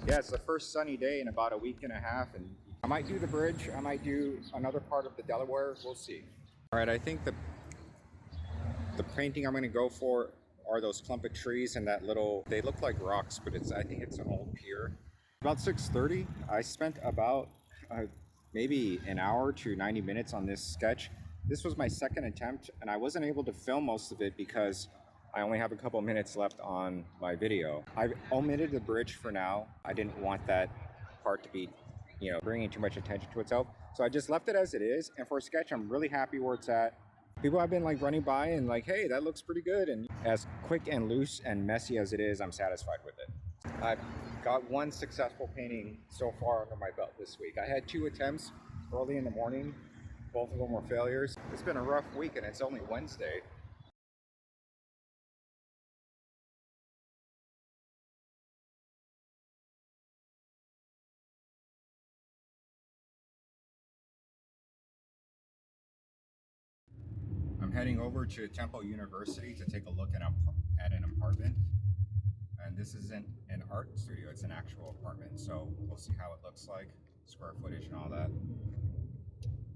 Yeah, it's the first sunny day in about a week and a half, and I might do the bridge, I might do another part of the Delaware, we'll see. All right, I think the painting I'm gonna go for are those clump of trees and that little, they look like rocks, but I think it's an old pier. About 6:30, I spent about maybe an hour to 90 minutes on this sketch. This was my second attempt, and I wasn't able to film most of it because I only have a couple minutes left on my video. I omitted the bridge for now. I didn't want that part to be, bringing too much attention to itself. So I just left it as it is. And for a sketch, I'm really happy where it's at. People have been like running by and like, hey, that looks pretty good. And as quick and loose and messy as it is, I'm satisfied with it. I've got one successful painting so far under my belt this week. I had 2 attempts early in the morning. Both of them were failures. It's been a rough week and it's only Wednesday. I'm heading over to Temple University to take a look at an apartment. And this isn't an art studio, it's an actual apartment. So we'll see how it looks like, square footage and all that.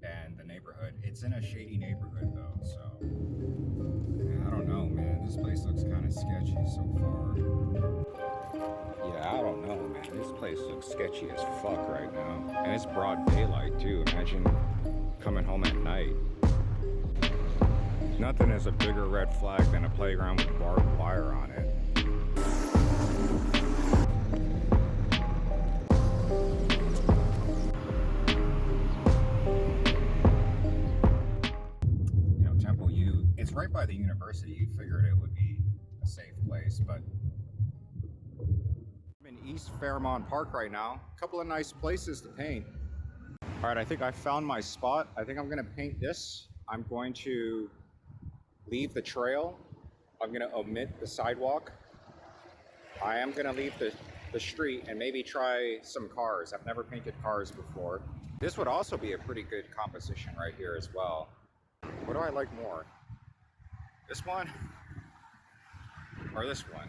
And the neighborhood. It's in a shady neighborhood though, so I don't know, man. This place looks kind of sketchy so far. Yeah, I don't know, man. This place looks sketchy as fuck right now. And it's broad daylight too. Imagine coming home at night. Nothing is a bigger red flag than a playground with barbed wire on it. Temple U, it's right by the university. You figured it would be a safe place, but I'm in East Fairmont Park right now. A couple of nice places to paint. All right, I think I found my spot. I think I'm gonna paint this. I'm going to leave the trail. I'm gonna omit the sidewalk. I am gonna leave the street and maybe try some cars. I've never painted cars before. This would also be a pretty good composition right here as well. What do I like more? This one or this one?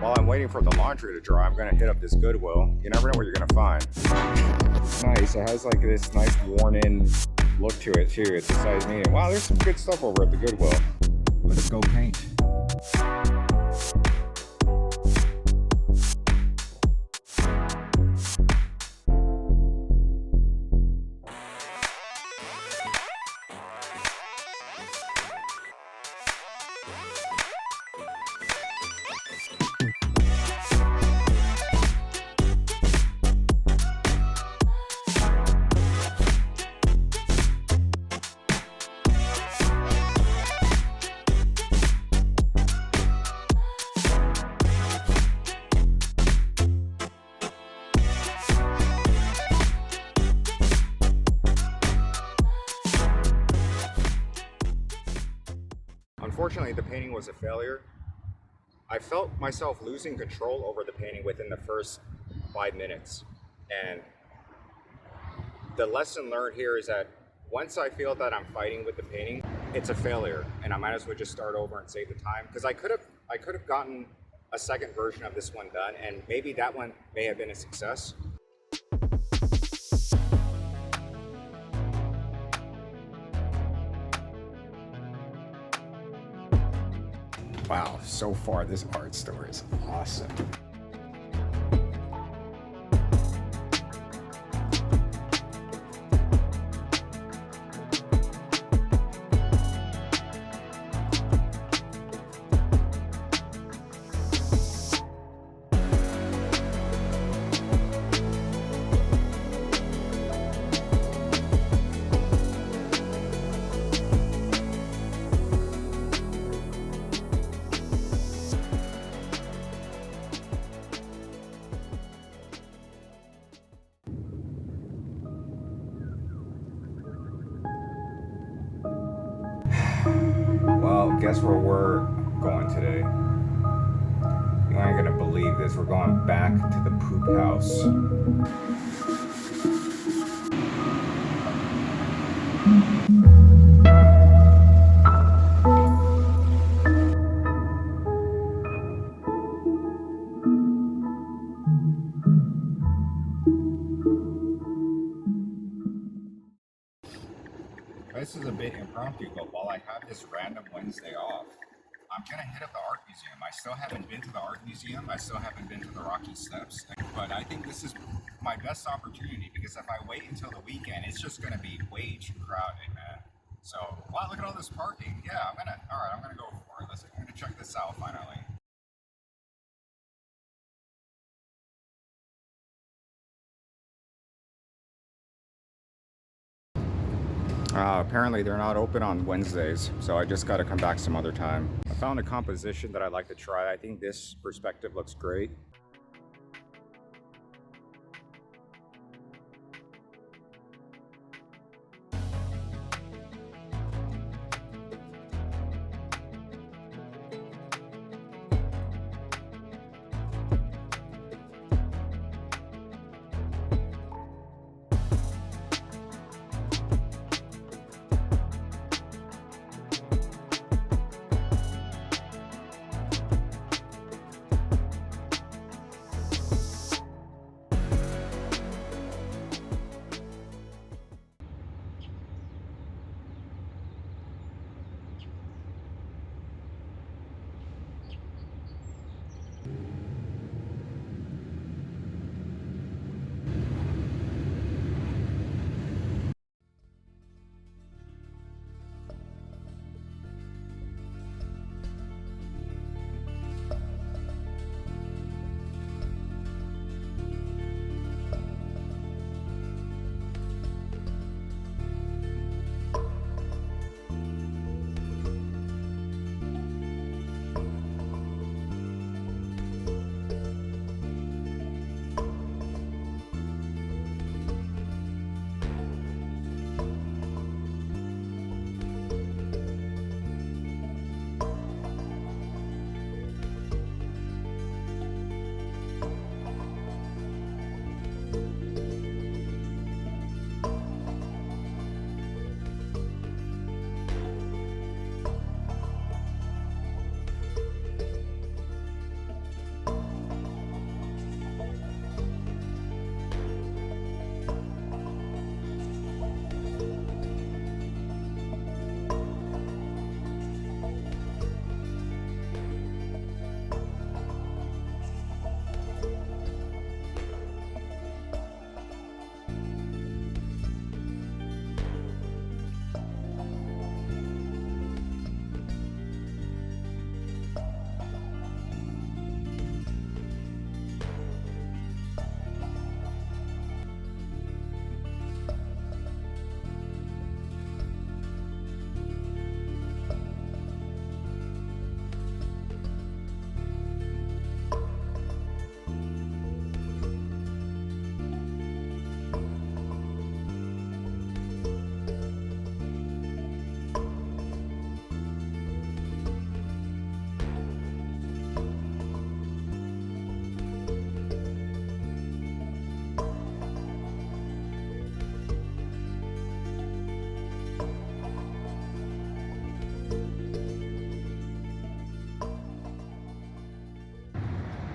While I'm waiting for the laundry to dry, I'm gonna hit up this Goodwill. You never know what you're gonna find. It's nice, it has like this nice worn in look to it too. It's a size medium. Wow, there's some good stuff over at the Goodwill. Let's go paint. painting was a failure, I felt myself losing control over the painting within the first 5 minutes. And the lesson learned here is that once I feel that I'm fighting with the painting, it's a failure, and I might as well just start over and save the time. Because I could have gotten a second version of this one done, and maybe that one may have been a success. Wow, so far this art store is awesome. Well, guess where we're going today? You aren't gonna believe this. We're going back to the poop house. This is a bit impromptu, but while I have this random Wednesday off, I'm gonna hit up the art museum. I still haven't been to the art museum. I still haven't been to the Rocky Steps, but I think this is my best opportunity, because if I wait until the weekend, it's just gonna be way too crowded, man. So, wow, look at all this parking. Yeah, I'm gonna go for it. I'm gonna check this out finally. Apparently they're not open on Wednesdays, so I just got to come back some other time. I found a composition that I'd like to try. I think this perspective looks great.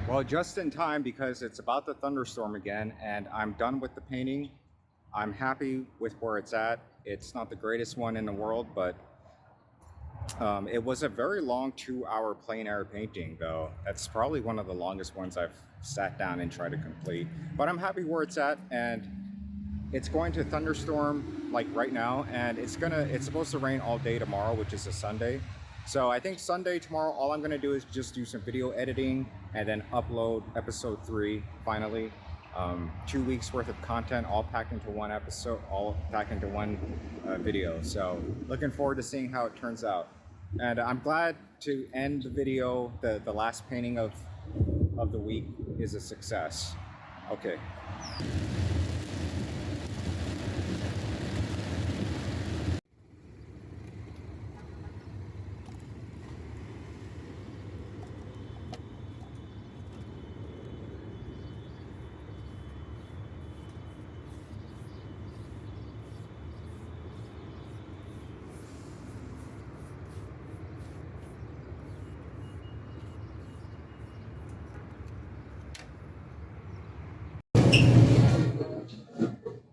Well, just in time because it's about to thunderstorm again and I'm done with the painting. I'm happy with where it's at. It's not the greatest one in the world, but it was a very long 2 hour plein air painting though. That's probably one of the longest ones I've sat down and tried to complete. But I'm happy where it's at, and it's going to thunderstorm like right now, and it's supposed to rain all day tomorrow, which is a Sunday. So I think Sunday tomorrow all I'm going to do is just do some video editing and then upload episode 3 finally. 2 weeks worth of content all packed into one episode, all packed into one video. So looking forward to seeing how it turns out. And I'm glad to end the video. The last painting of the week is a success. Okay.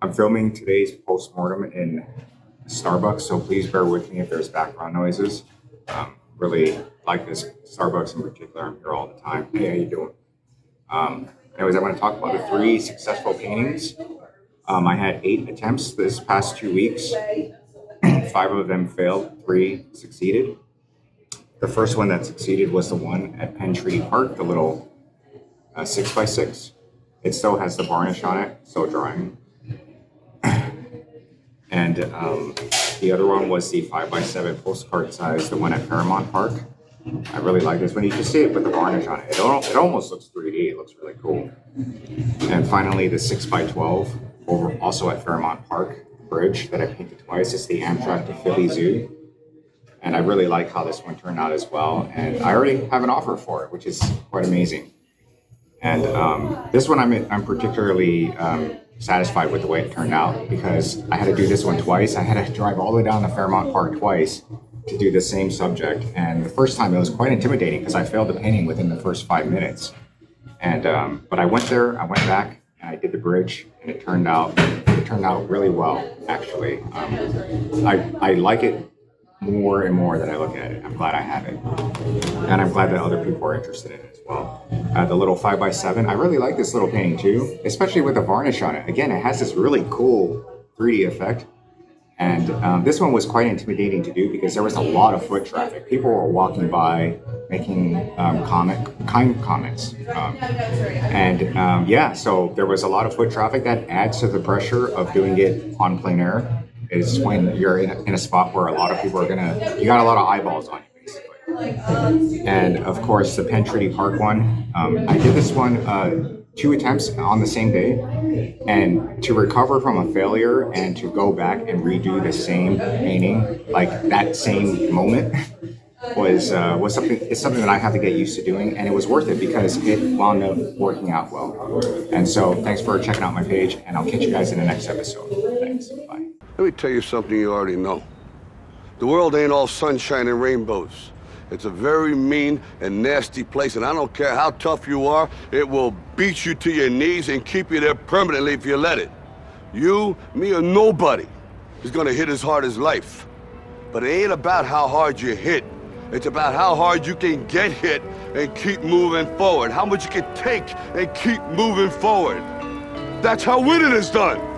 I'm filming today's postmortem in Starbucks, so please bear with me if there's background noises. Really like this Starbucks in particular. I'm here all the time. Hey, how you doing? Anyways, I want to talk about the 3 successful paintings. I had 8 attempts this past 2 weeks. 5 of them failed, 3 succeeded. The first one that succeeded was the one at Penn Treaty Park, the little 6x6. It still has the varnish on it, still drying. And the other one was the 5x7 postcard size, the one at Fairmont Park. I really like this one. You can see it with the varnish on it. It almost looks 3D. It looks really cool. And finally, the 6x12, over also at Fairmont Park, the bridge that I painted twice. It's the Amtrak to Philly Zoo. And I really like how this one turned out as well. And I already have an offer for it, which is quite amazing. And this one I'm particularly satisfied with the way it turned out, because I had to do this one twice. I had to drive all the way down to Fairmont Park twice to do the same subject. And the first time it was quite intimidating because I failed the painting within the first 5 minutes. And but I went there, I went back, and I did the bridge, and it turned out really well, actually. I like it more and more that I look at it. I'm glad I have it. And I'm glad that other people are interested in it as well. The little 5x7, I really like this little painting too, especially with the varnish on it. Again, it has this really cool 3D effect. And this one was quite intimidating to do because there was a lot of foot traffic. People were walking by, making kind comments. Yeah, so there was a lot of foot traffic. That adds to the pressure of doing it on plein air. Is when you're in a spot where a lot of people are you got a lot of eyeballs on you, basically. And of course, the Penn Treaty Park one, I did this one 2 attempts on the same day, and to recover from a failure and to go back and redo the same painting, like that same moment, was something. It's something that I have to get used to doing, and it was worth it because it wound up working out well. And so, thanks for checking out my page, and I'll catch you guys in the next episode. Thanks. Bye. Let me tell you something you already know. The world ain't all sunshine and rainbows. It's a very mean and nasty place, and I don't care how tough you are, it will beat you to your knees and keep you there permanently if you let it. You, me, or nobody is gonna hit as hard as life. But it ain't about how hard you hit. It's about how hard you can get hit and keep moving forward. How much you can take and keep moving forward. That's how winning is done.